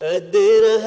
الديرة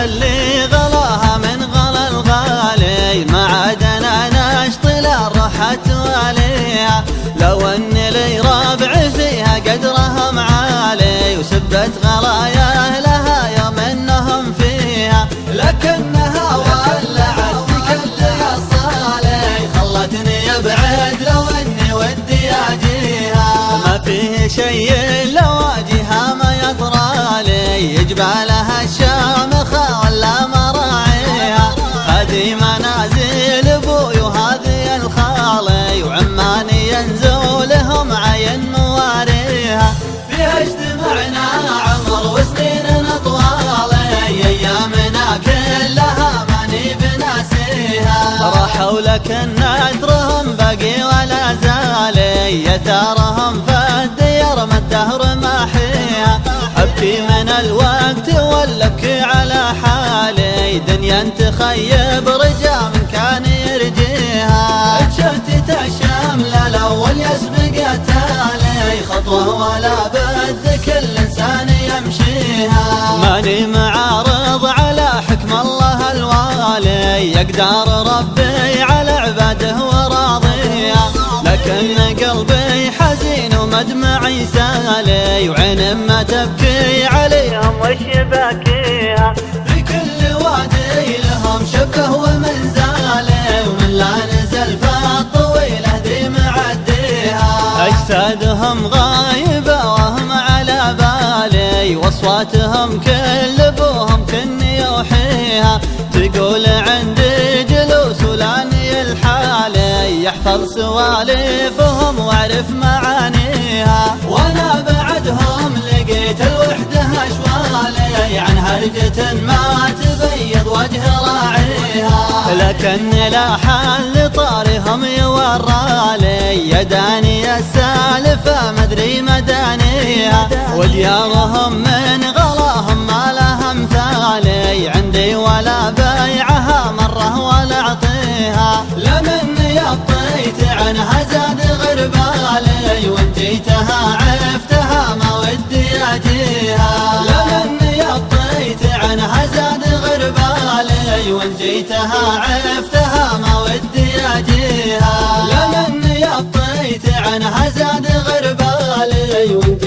اللي غلاها من غلا الغالي، ما عاد انا نشطي لا رحت واليها. لو ان لي ربع فيها قدرهم عالي، وسبت غلايا لها يوم انهم فيها. لكنها ولعت في كل الصالي، خلتني ابعد لو اني ودي اجيها. ما فيه شيء لو اجيها ما يطرالي، يجبالها الشامخة ولا مراعيها. هذه منازل ابوي وهذه الخالي، وعماني ينزولهم عين مواريها. فيها اجتمعنا عمر وسنين طوالي، ايامنا كلها ماني بناسيها. راحوا لكن اثرهم باقي ولا زالي، يثارهم فالديار ما الدهر ماحيها. ابكي من الوقت ولا ابكي على حالي، دنيا تخيب رجا من كان يرجيها. اتشتت الشمل الاول يسبق التالي، خطوه ولا بد كل انسان يمشيها. ماني معارض على حكم الله الوالي، يقدر ربي على عباده وراضيها. لكن قلبي حزين ومدمعي سالي، وعين ما تبكي عليهم وش باكيها. في كل وادي لهم شبه ومنزالي، ومن لا نزل فالطويله ذي معديها. اجسادهم غايبه وهم على بالي، واصواتهم كل ابوهم كني يوحيها. تقول عندي جلوس ولاني الحالي، يحفظ سواليفهم واعرف معانيها. وانا بعدهم لقيت الوحده اشوالي، عن هرجة ما تبيض وجه راعيها. لكن لا حل طارهم يورالي، يداني السالفه مدري مدانيها. وديارهم من غلاهم ما لها مثالي، عندي ولا بيعها مره ولا اعطيها. لمني ابطيت عنها زاد غربالي، وان جيتها عفتها ما ودي اجيها. لمني ابطيت عنها زاد غربالي، وان جيتها عفتها ما ودي اجيها. لمني ابطيت عنها زاد غربالي، وان